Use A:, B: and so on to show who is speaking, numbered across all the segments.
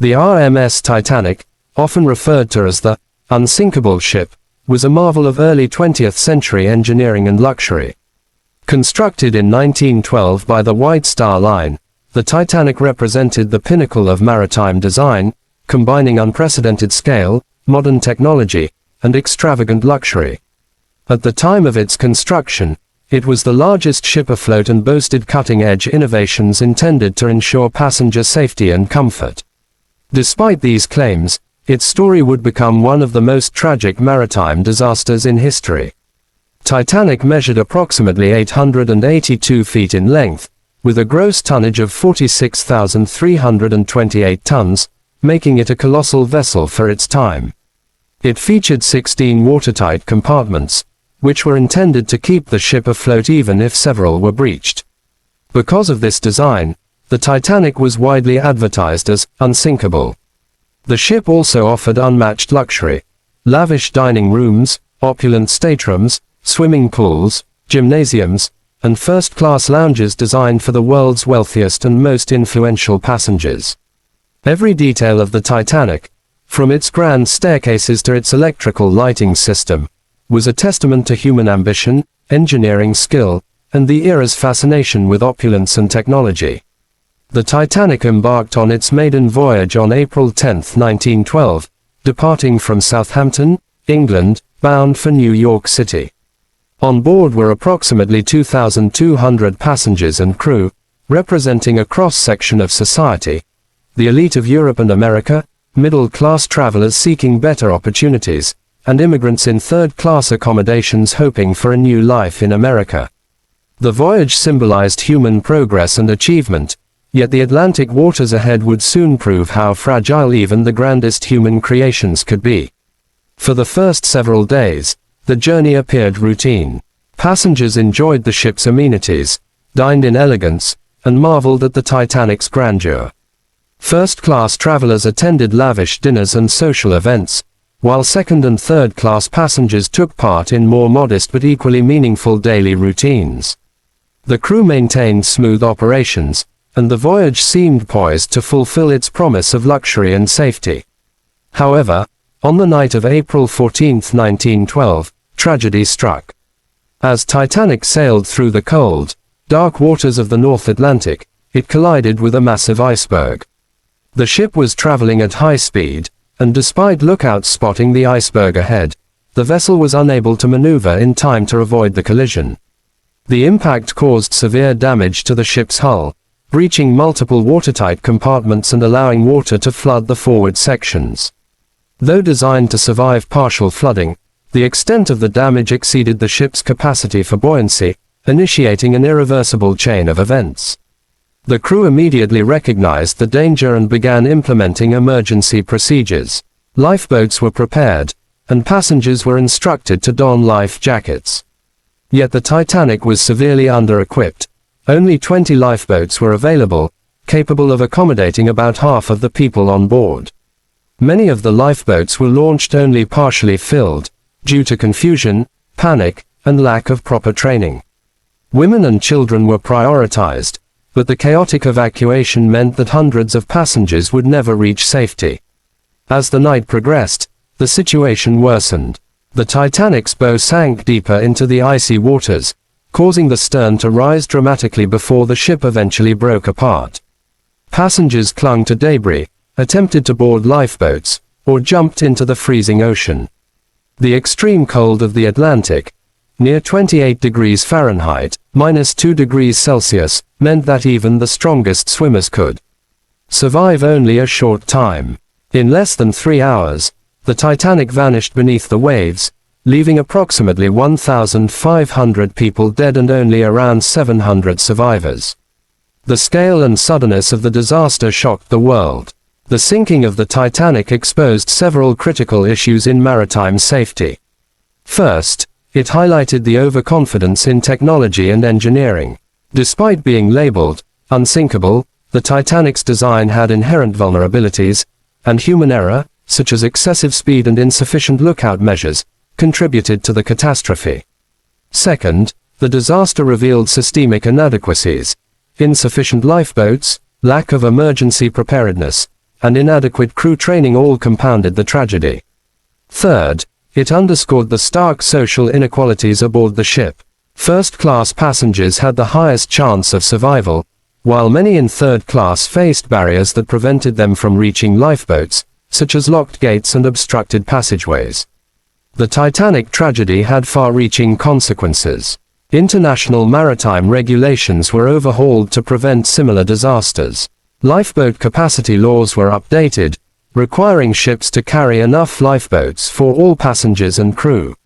A: The RMS Titanic, often referred to as the unsinkable ship, was a marvel of early 20th century engineering and luxury. Constructed in 1912 by the White Star Line, the Titanic represented the pinnacle of maritime design, combining unprecedented scale, modern technology, and extravagant luxury. At the time of its construction, it was the largest ship afloat and boasted cutting-edge innovations intended to ensure passenger safety and comfort. Despite these claims, its story would become one of the most tragic maritime disasters in history. Titanic measured approximately 882 feet in length, with a gross tonnage of 46,328 tons, making it a colossal vessel for its time. It featured 16 watertight compartments, which were intended to keep the ship afloat even if several were breached. Because of this design, the Titanic was widely advertised as unsinkable. The ship also offered unmatched luxury: lavish dining rooms, opulent staterooms, swimming pools, gymnasiums, and first-class lounges designed for the world's wealthiest and most influential passengers. Every detail of the Titanic, from its grand staircases to its electrical lighting system, was a testament to human ambition, engineering skill, and the era's fascination with opulence and technology. The Titanic embarked on its maiden voyage on April 10, 1912, departing from Southampton, England, bound for New York City. On board were approximately 2,200 passengers and crew, representing a cross-section of society: the elite of Europe and America, middle-class travelers seeking better opportunities, and immigrants in third-class accommodations hoping for a new life in America. The voyage symbolized human progress and achievement, yet the Atlantic waters ahead would soon prove how fragile even the grandest human creations could be. For the first several days, the journey appeared routine. Passengers enjoyed the ship's amenities, dined in elegance, and marveled at the Titanic's grandeur. First-class travelers attended lavish dinners and social events, while second- and third-class passengers took part in more modest but equally meaningful daily routines. The crew maintained smooth operations, and the voyage seemed poised to fulfill its promise of luxury and safety. However, on the night of April 14, 1912, tragedy struck. As Titanic sailed through the cold, dark waters of the North Atlantic, it collided with a massive iceberg. The ship was traveling at high speed, and despite lookouts spotting the iceberg ahead, the vessel was unable to maneuver in time to avoid the collision. The impact caused severe damage to the ship's hull, breaching multiple watertight compartments and allowing water to flood the forward sections. Though designed to survive partial flooding, the extent of the damage exceeded the ship's capacity for buoyancy, initiating an irreversible chain of events. The crew immediately recognized the danger and began implementing emergency procedures. Lifeboats were prepared, and passengers were instructed to don life jackets. Yet the Titanic was severely under-equipped. Only 20 lifeboats were available, capable of accommodating about half of the people on board. Many of the lifeboats were launched only partially filled, due to confusion, panic, and lack of proper training. Women and children were prioritized, but the chaotic evacuation meant that hundreds of passengers would never reach safety. As the night progressed, the situation worsened. The Titanic's bow sank deeper into the icy waters, causing the stern to rise dramatically before the ship eventually broke apart. Passengers clung to debris, attempted to board lifeboats, or jumped into the freezing ocean. The extreme cold of the Atlantic, near 28 degrees Fahrenheit, -2 degrees Celsius, meant that even the strongest swimmers could survive only a short time. In less than 3 hours, the Titanic vanished beneath the waves, leaving approximately 1,500 people dead and only around 700 survivors. The scale and suddenness of the disaster shocked the world. The sinking of the Titanic exposed several critical issues in maritime safety. First, it highlighted the overconfidence in technology and engineering. Despite being labeled unsinkable, the Titanic's design had inherent vulnerabilities, and human error, such as excessive speed and insufficient lookout measures, contributed to the catastrophe. Second, the disaster revealed systemic inadequacies: insufficient lifeboats, lack of emergency preparedness, and inadequate crew training all compounded the tragedy. Third, it underscored the stark social inequalities aboard the ship. First-class passengers had the highest chance of survival, while many in third class faced barriers that prevented them from reaching lifeboats, such as locked gates and obstructed passageways. The Titanic tragedy had far-reaching consequences. International maritime regulations were overhauled to prevent similar disasters. Lifeboat capacity laws were updated, requiring ships to carry enough lifeboats for all passengers and crew.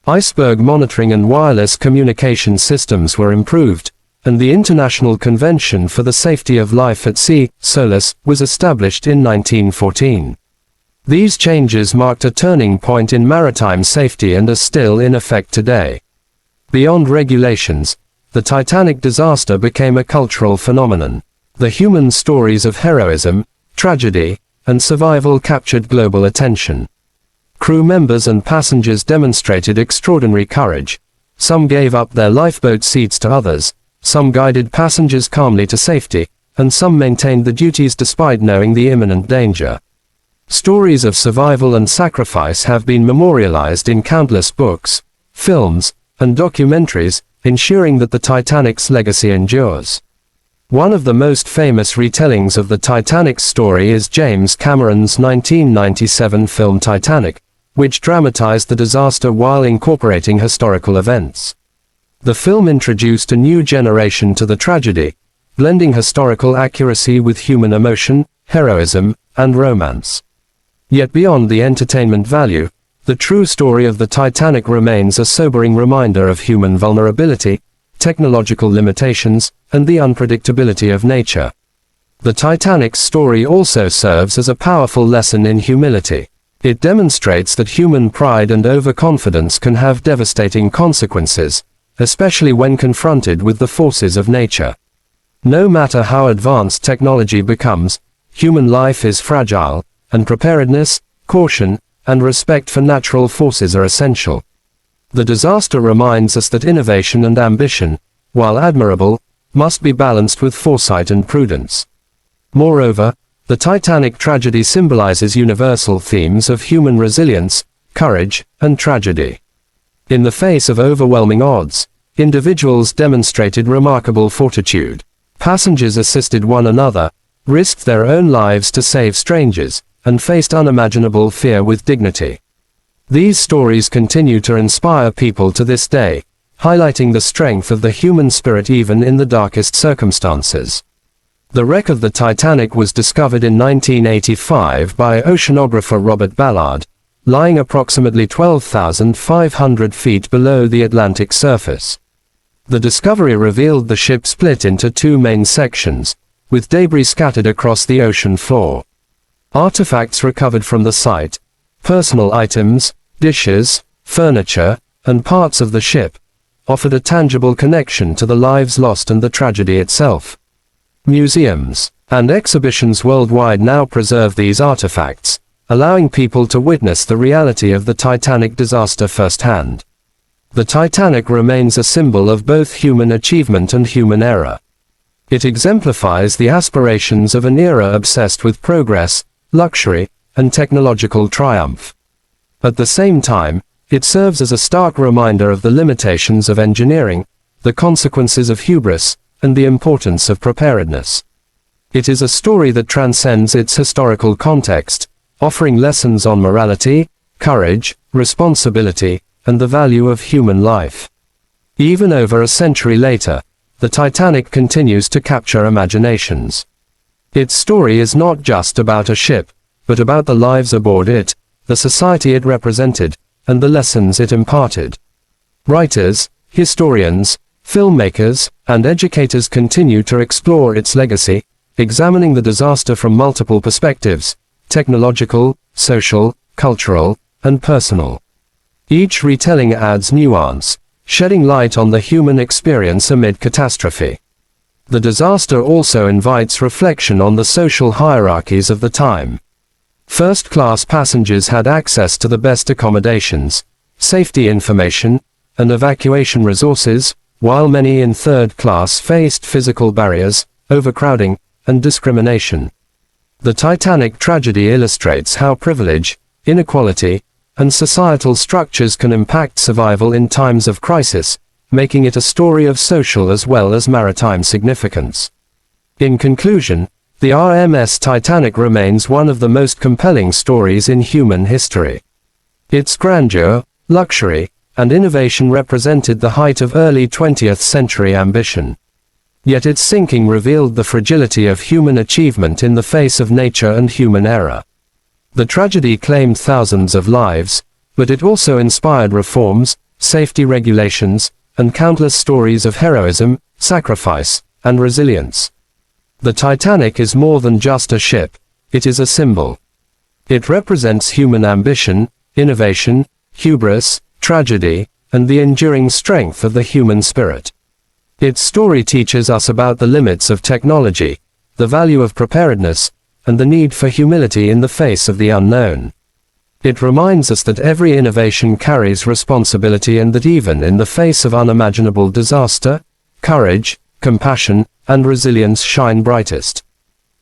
A: Iceberg monitoring and wireless communication systems were improved, and the International Convention for the Safety of Life at Sea, SOLAS, was established in 1914. These changes marked a turning point in maritime safety and are still in effect today. Beyond regulations, the Titanic disaster became a cultural phenomenon. The human stories of heroism, tragedy, and survival captured global attention. Crew members and passengers demonstrated extraordinary courage. Some gave up their lifeboat seats to others, some guided passengers calmly to safety, and some maintained the duties despite knowing the imminent danger. Stories of survival and sacrifice have been memorialized in countless books, films, and documentaries, ensuring that the Titanic's legacy endures. One of the most famous retellings of the Titanic's story is James Cameron's 1997 film Titanic, which dramatized the disaster while incorporating historical events. The film introduced a new generation to the tragedy, blending historical accuracy with human emotion, heroism, and romance. Yet beyond the entertainment value, the true story of the Titanic remains a sobering reminder of human vulnerability, technological limitations, and the unpredictability of nature. The Titanic's story also serves as a powerful lesson in humility. It demonstrates that human pride and overconfidence can have devastating consequences, especially when confronted with the forces of nature. No matter how advanced technology becomes, human life is fragile, and preparedness, caution, and respect for natural forces are essential. The disaster reminds us that innovation and ambition, while admirable, must be balanced with foresight and prudence. Moreover, the Titanic tragedy symbolizes universal themes of human resilience, courage, and tragedy. In the face of overwhelming odds, individuals demonstrated remarkable fortitude. Passengers assisted one another, risked their own lives to save strangers, and faced unimaginable fear with dignity. These stories continue to inspire people to this day, highlighting the strength of the human spirit even in the darkest circumstances. The wreck of the Titanic was discovered in 1985 by oceanographer Robert Ballard, lying approximately 12,500 feet below the Atlantic surface. The discovery revealed the ship split into two main sections, with debris scattered across the ocean floor. Artifacts recovered from the site, personal items, dishes, furniture, and parts of the ship, offered a tangible connection to the lives lost and the tragedy itself. Museums and exhibitions worldwide now preserve these artifacts, allowing people to witness the reality of the Titanic disaster firsthand. The Titanic remains a symbol of both human achievement and human error. It exemplifies the aspirations of an era obsessed with progress, luxury, and technological triumph. At the same time, it serves as a stark reminder of the limitations of engineering, the consequences of hubris, and the importance of preparedness. It is a story that transcends its historical context, offering lessons on morality, courage, responsibility, and the value of human life. Even over a century later, the Titanic continues to capture imaginations. Its story is not just about a ship, but about the lives aboard it, the society it represented, and the lessons it imparted. Writers, historians, filmmakers, and educators continue to explore its legacy, examining the disaster from multiple perspectives: technological, social, cultural, and personal. Each retelling adds nuance, shedding light on the human experience amid catastrophe. The disaster also invites reflection on the social hierarchies of the time. First-class passengers had access to the best accommodations, safety information, and evacuation resources, while many in third class faced physical barriers, overcrowding, and discrimination. The Titanic tragedy illustrates how privilege, inequality, and societal structures can impact survival in times of crisis, making it a story of social as well as maritime significance. In conclusion, the RMS Titanic remains one of the most compelling stories in human history. Its grandeur, luxury, and innovation represented the height of early 20th century ambition. Yet its sinking revealed the fragility of human achievement in the face of nature and human error. The tragedy claimed thousands of lives, but it also inspired reforms, safety regulations, and countless stories of heroism, sacrifice, and resilience. The Titanic is more than just a ship, it is a symbol. It represents human ambition, innovation, hubris, tragedy, and the enduring strength of the human spirit. Its story teaches us about the limits of technology, the value of preparedness, and the need for humility in the face of the unknown. It reminds us that every innovation carries responsibility and that even in the face of unimaginable disaster, courage, compassion, and resilience shine brightest.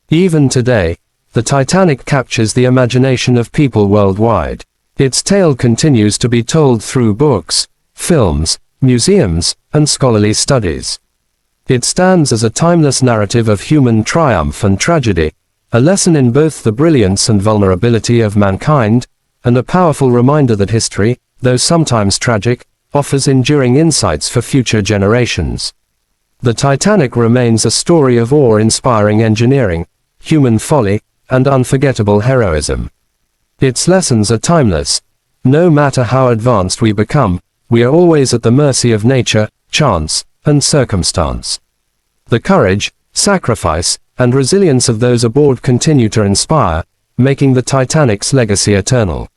A: Even today, the Titanic captures the imagination of people worldwide. Its tale continues to be told through books, films, museums, and scholarly studies. It stands as a timeless narrative of human triumph and tragedy, a lesson in both the brilliance and vulnerability of mankind, and a powerful reminder that history, though sometimes tragic, offers enduring insights for future generations. The Titanic remains a story of awe-inspiring engineering, human folly, and unforgettable heroism. Its lessons are timeless. No matter how advanced we become, we are always at the mercy of nature, chance, and circumstance. The courage, sacrifice, and resilience of those aboard continue to inspire, making the Titanic's legacy eternal.